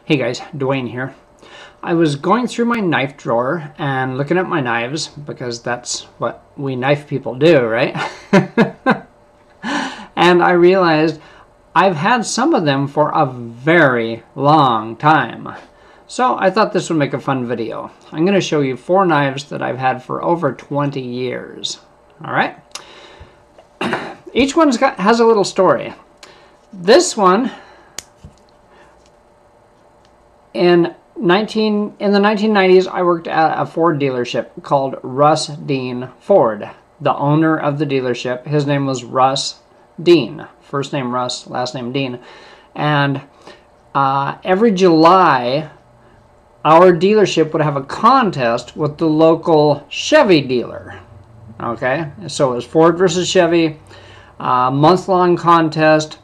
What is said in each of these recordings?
Hey guys, Duane here. I was going through my knife drawer and looking at my knives because that's what we knife people do, right? And I realized I've had some of them for a very long time. So I thought this would make a fun video. I'm going to show you 4 knives that I've had for over 20 years. All right? Each one has a little story. This one, in the 1990s, I worked at a Ford dealership called Russ Dean Ford. The owner of the dealership, his name was Russ Dean. First name Russ, last name Dean. And every July, our dealership would have a contest with the local Chevy dealer. Okay, so it was Ford versus Chevy, month-long contest.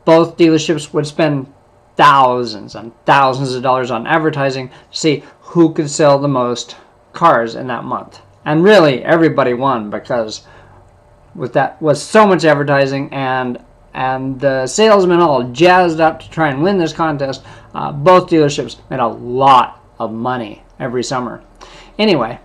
Both dealerships would spend thousands and thousands of dollars on advertising to see who could sell the most cars in that month. And really, everybody won because with so much advertising and the salesmen all jazzed up to try and win this contest, both dealerships made a lot of money every summer. Anyway,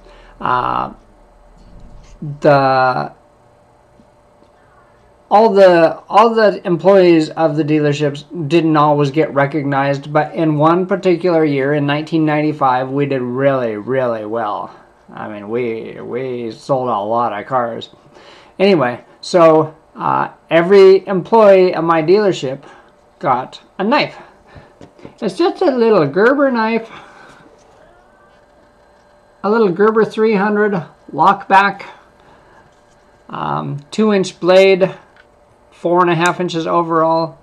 all the employees of the dealerships didn't always get recognized, but in one particular year, in 1995, we did really, really well. I mean, we sold a lot of cars. Anyway, so every employee of my dealership got a knife. It's just a little Gerber knife, a little Gerber 300 lockback, 2-inch blade, 4.5 inches overall,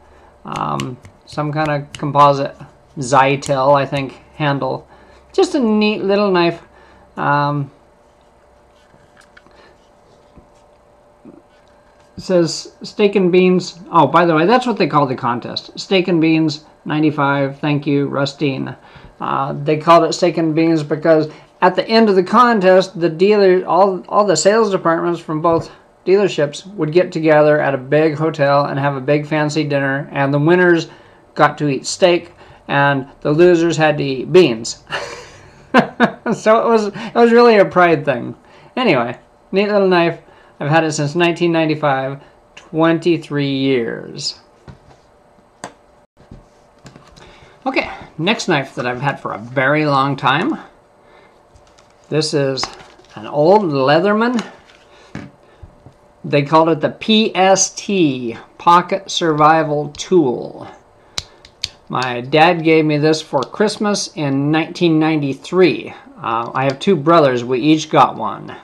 some kind of composite Zytel, I think, handle. Just a neat little knife. It says steak and beans. Oh, by the way, that's what they call the contest. Steak and beans, 95. Thank you, Rustine. They called it steak and beans because at the end of the contest, the dealers, all the sales departments from both dealerships would get together at a big hotel and have a big fancy dinner, and the winners got to eat steak and the losers had to eat beans. So it was really a pride thing. Anyway, neat little knife. I've had it since 1995, 23 years. Okay, next knife that I've had for a very long time. This is an old Leatherman. They called it the PST, Pocket Survival Tool. My dad gave me this for Christmas in 1993. I have 2 brothers. We each got one.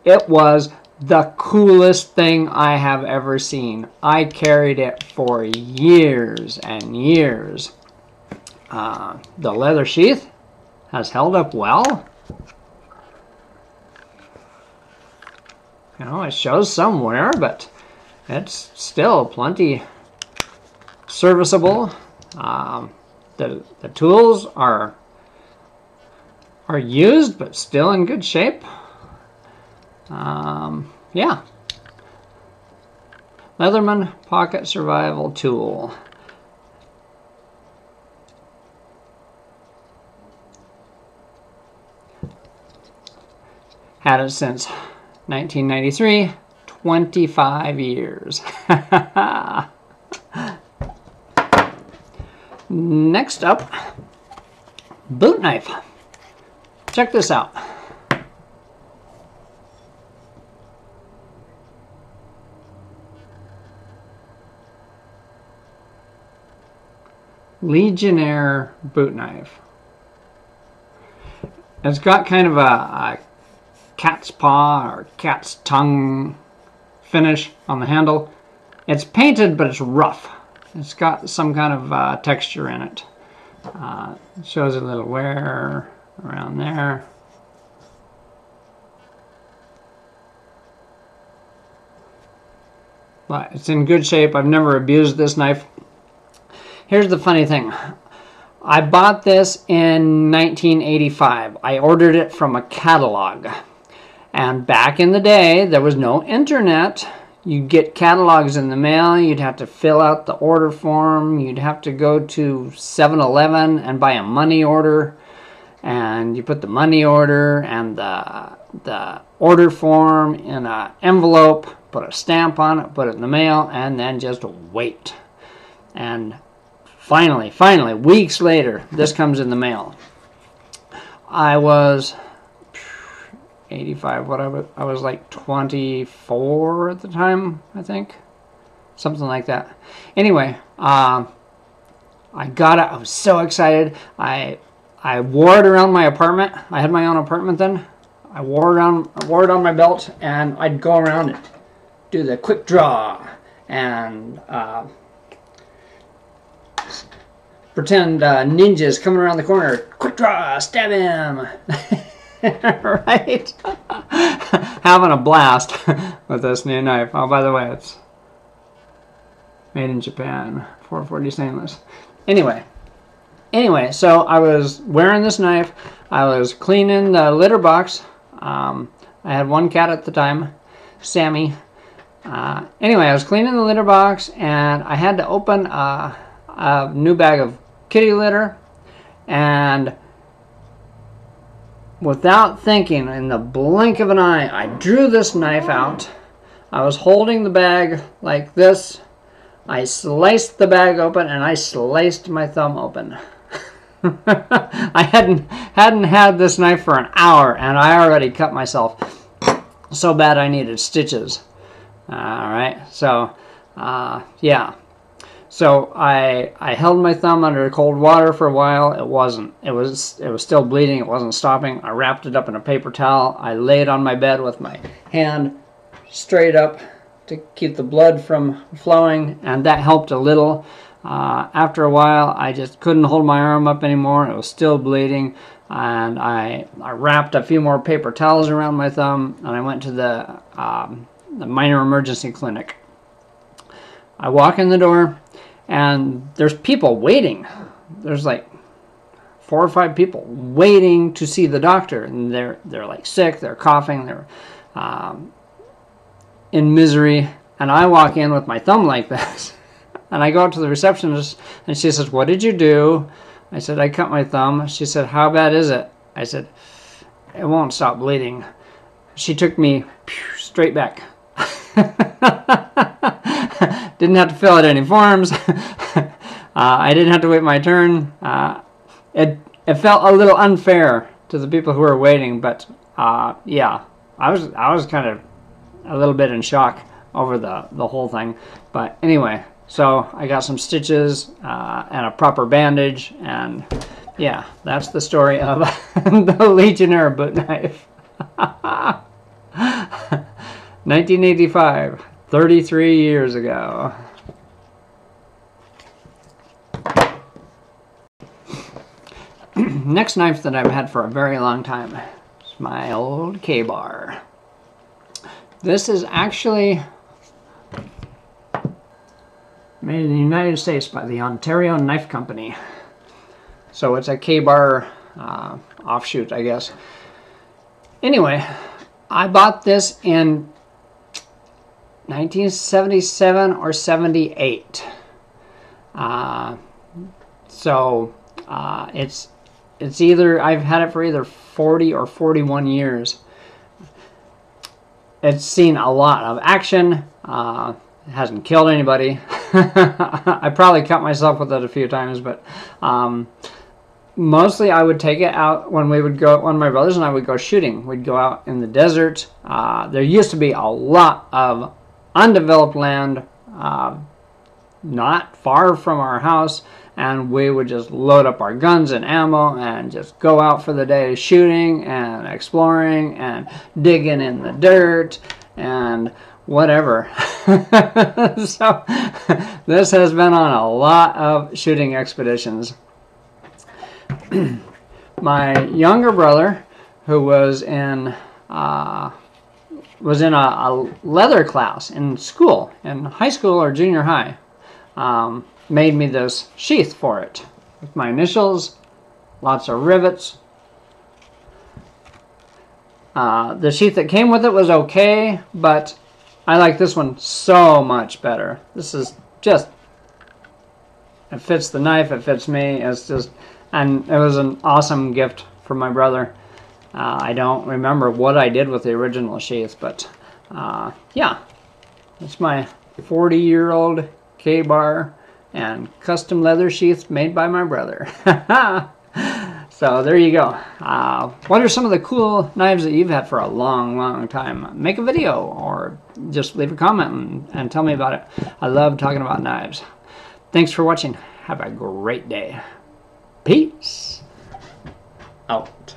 It was the coolest thing I have ever seen. I carried it for years and years. The leather sheath has held up well. You know, it shows somewhere, but it's still plenty serviceable. The tools are used, but still in good shape. Yeah. Leatherman Pocket Survival Tool. Had it since 1993, 25 years. Next up, boot knife. Check this out. Legionnaire boot knife. It's got kind of a cat's paw or cat's tongue finish on the handle. It's painted, but it's rough. It's got some kind of texture in it. It shows a little wear around there. But it's in good shape. I've never abused this knife. Here's the funny thing. I bought this in 1985. I ordered it from a catalog. And back in the day, there was no internet. you'd get catalogs in the mail. You'd have to fill out the order form. You'd have to go to 7-Eleven and buy a money order. And you put the money order and the order form in an envelope, put a stamp on it, put it in the mail, and then just wait. And finally, weeks later, this comes in the mail. I was 85, I was like 24 at the time, I think. Something like that. Anyway, I got it. I was so excited. I wore it around my apartment. I had my own apartment then. I wore it on my belt, and I'd go around and do the quick draw and pretend ninjas coming around the corner. Quick draw, stab him. Right? Having a blast with this new knife. Oh, by the way, it's made in Japan. 440 stainless. Anyway, so I was wearing this knife. I was cleaning the litter box. I had one cat at the time, Sammy. Anyway, I was cleaning the litter box, and I had to open a new bag of kitty litter, and without thinking, in the blink of an eye, I drew this knife out. I was holding the bag like this. I sliced the bag open, and I sliced my thumb open. I hadn't had this knife for an hour, and I already cut myself so bad I needed stitches. Alright, so yeah. So I held my thumb under cold water for a while. It was still bleeding. It wasn't stopping. I wrapped it up in a paper towel. I lay it on my bed with my hand straight up to keep the blood from flowing, and that helped a little. After a while, I just couldn't hold my arm up anymore. It was still bleeding, and I wrapped a few more paper towels around my thumb, and I went to the minor emergency clinic. I walk in the door, and there's people waiting. There's like 4 or 5 people waiting to see the doctor, and they're like sick, they're coughing, they're in misery, and I walk in with my thumb like this. And I go up to the receptionist, and she says, "What did you do?" I said, "I cut my thumb." She said, "How bad is it?" I said, "It won't stop bleeding." She took me straight back. Didn't have to fill out any forms. I didn't have to wait my turn. It felt a little unfair to the people who were waiting, but yeah, I was kind of a little bit in shock over the whole thing. But anyway, so I got some stitches and a proper bandage, and yeah, that's the story of the Legionnaire boot knife. 1985, 33 years ago. Next knife that I've had for a very long time is my old K-bar. This is actually made in the United States by the Ontario Knife Company. So it's a K-bar offshoot, I guess. Anyway, I bought this in 1977 or 78. It's either, I've had it for either 40 or 41 years. It's seen a lot of action. It hasn't killed anybody. I probably cut myself with it a few times, but mostly I would take it out when my brothers and I would go shooting. We'd go out in the desert. There used to be a lot of undeveloped land not far from our house, and we would just load up our guns and ammo and just go out for the day shooting and exploring and digging in the dirt and whatever. So this has been on a lot of shooting expeditions. My younger brother, who was in a leather class in school, in high school or junior high, made me this sheath for it with my initials, lots of rivets. The sheath that came with it was okay, but I like this one so much better. This is just, it fits the knife, it fits me. It's just, and it was an awesome gift from my brother. I don't remember what I did with the original sheath, but yeah, it's my 40-year-old K-bar and custom leather sheath made by my brother. So there you go. What are some of the cool knives that you've had for a long time? Make a video or just leave a comment and tell me about it. I love talking about knives. Thanks for watching. Have a great day. Peace out.